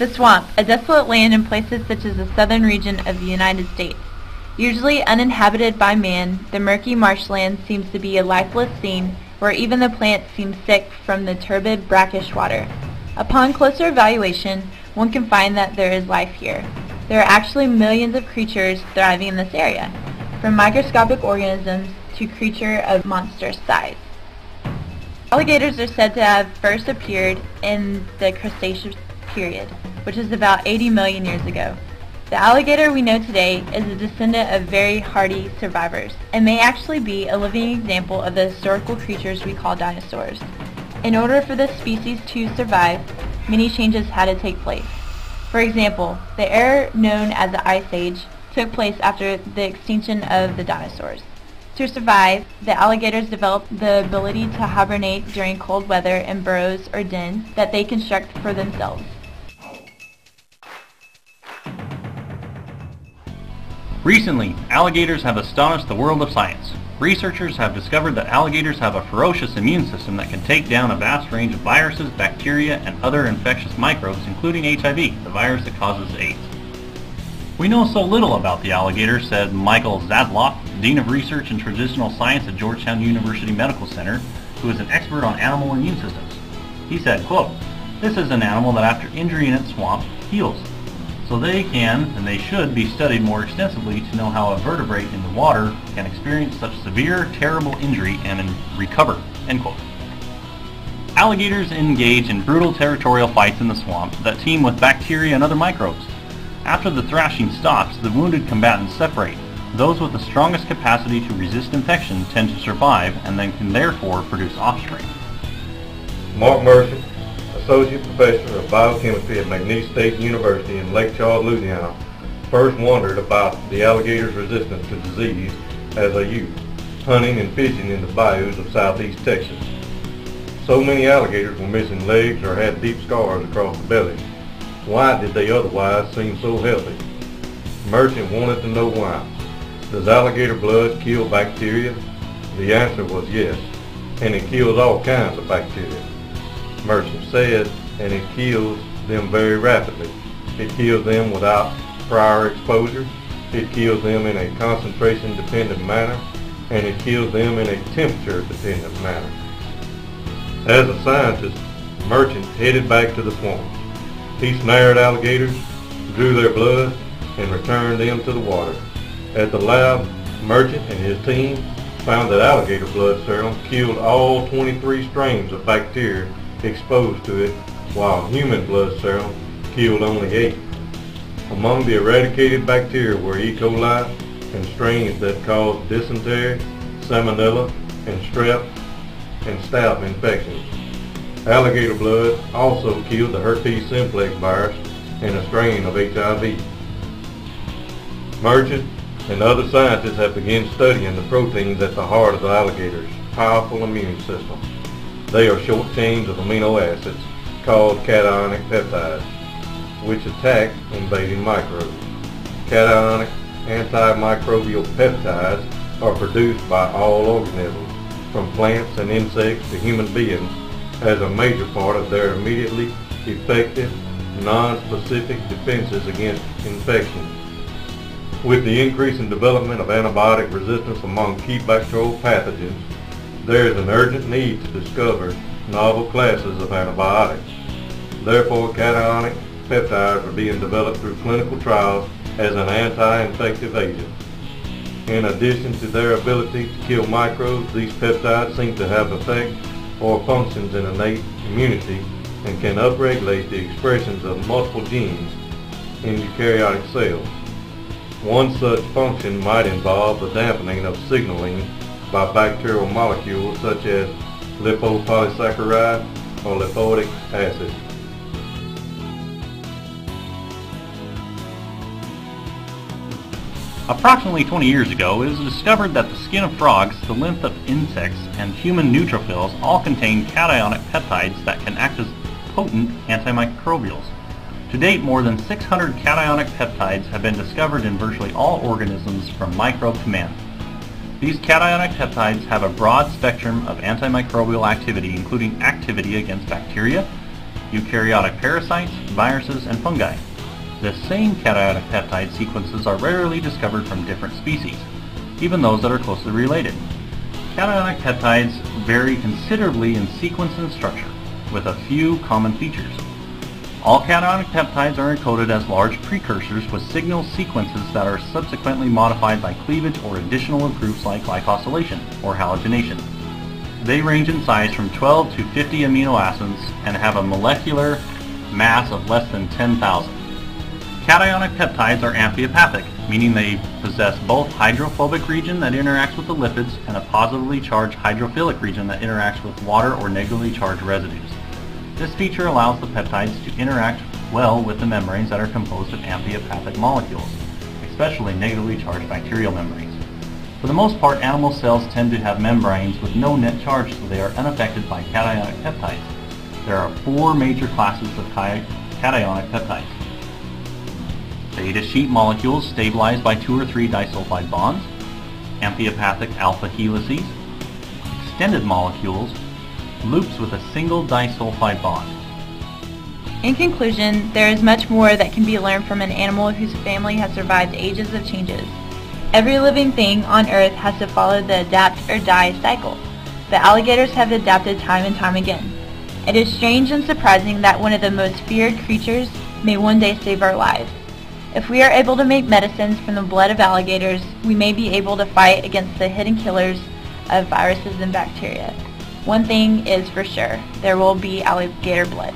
The swamp, a desolate land in places such as the southern region of the United States. Usually uninhabited by man, the murky marshland seems to be a lifeless scene where even the plants seem sick from the turbid, brackish water. Upon closer evaluation, one can find that there is life here. There are actually millions of creatures thriving in this area, from microscopic organisms to creatures of monstrous size. Alligators are said to have first appeared in the Cretaceous period, which is about 80 million years ago. The alligator we know today is a descendant of very hardy survivors, and may actually be a living example of the historical creatures we call dinosaurs. In order for this species to survive, many changes had to take place. For example, the era known as the Ice Age took place after the extinction of the dinosaurs. To survive, the alligators developed the ability to hibernate during cold weather in burrows or dens that they construct for themselves. Recently, alligators have astonished the world of science. Researchers have discovered that alligators have a ferocious immune system that can take down a vast range of viruses, bacteria, and other infectious microbes, including HIV, the virus that causes AIDS. We know so little about the alligator, said Michael Zadloff, Dean of Research and Traditional Science at Georgetown University Medical Center, who is an expert on animal immune systems. He said, quote, "This is an animal that after injury in its swamp heals. So they can, and they should, be studied more extensively to know how a vertebrate in the water can experience such severe, terrible injury and recover." End quote. Alligators engage in brutal territorial fights in the swamp that teem with bacteria and other microbes. After the thrashing stops, the wounded combatants separate. Those with the strongest capacity to resist infection tend to survive and then can therefore produce offspring. Mark Merchant, Associate Professor of Biochemistry at McNeese State University in Lake Charles, Louisiana, first wondered about the alligator's resistance to disease as a youth, hunting and fishing in the bayous of southeast Texas. So many alligators were missing legs or had deep scars across the belly. Why did they otherwise seem so healthy? Merchant wanted to know why. Does alligator blood kill bacteria? The answer was yes, and it kills all kinds of bacteria. Merchant said, and it kills them very rapidly. It kills them without prior exposure, it kills them in a concentration-dependent manner, and it kills them in a temperature-dependent manner. As a scientist, Merchant headed back to the swamp. He snared alligators, drew their blood, and returned them to the water. At the lab, Merchant and his team found that alligator blood serum killed all 23 strains of bacteria exposed to it, while human blood serum killed only 8. Among the eradicated bacteria were E. coli and strains that caused dysentery, salmonella, and strep and staph infections. Alligator blood also killed the herpes simplex virus and a strain of HIV. Merchant and other scientists have begun studying the proteins at the heart of the alligator's powerful immune system. They are short chains of amino acids called cationic peptides, which attack invading microbes. Cationic antimicrobial peptides are produced by all organisms, from plants and insects to human beings, as a major part of their immediately effective, non-specific defenses against infection. With the increasing development of antibiotic resistance among key bacterial pathogens, there is an urgent need to discover novel classes of antibiotics. Therefore, cationic peptides are being developed through clinical trials as an anti-infective agent. In addition to their ability to kill microbes, these peptides seem to have effect or functions in innate immunity and can upregulate the expressions of multiple genes in eukaryotic cells. One such function might involve the dampening of signaling by bacterial molecules such as lipopolysaccharide or lipoic acid. Approximately 20 years ago, it was discovered that the skin of frogs, the lymph of insects, and human neutrophils all contain cationic peptides that can act as potent antimicrobials. To date, more than 600 cationic peptides have been discovered in virtually all organisms from microbe to man. These cationic peptides have a broad spectrum of antimicrobial activity, including activity against bacteria, eukaryotic parasites, viruses, and fungi. The same cationic peptide sequences are rarely discovered from different species, even those that are closely related. Cationic peptides vary considerably in sequence and structure, with a few common features. All cationic peptides are encoded as large precursors with signal sequences that are subsequently modified by cleavage or additional improvements like glycosylation or halogenation. They range in size from 12 to 50 amino acids and have a molecular mass of less than 10,000. Cationic peptides are amphipathic, meaning they possess both hydrophobic region that interacts with the lipids and a positively charged hydrophilic region that interacts with water or negatively charged residues. This feature allows the peptides to interact well with the membranes that are composed of amphipathic molecules, especially negatively charged bacterial membranes. For the most part, animal cells tend to have membranes with no net charge, so they are unaffected by cationic peptides. There are 4 major classes of cationic peptides. Beta sheet molecules stabilized by 2 or 3 disulfide bonds, amphipathic alpha helices, extended molecules, loops with a single disulfide bond. In conclusion, there is much more that can be learned from an animal whose family has survived ages of changes. Every living thing on Earth has to follow the adapt or die cycle. The alligators have adapted time and time again. It is strange and surprising that one of the most feared creatures may one day save our lives. If we are able to make medicines from the blood of alligators, we may be able to fight against the hidden killers of viruses and bacteria. One thing is for sure, there will be alligator blood.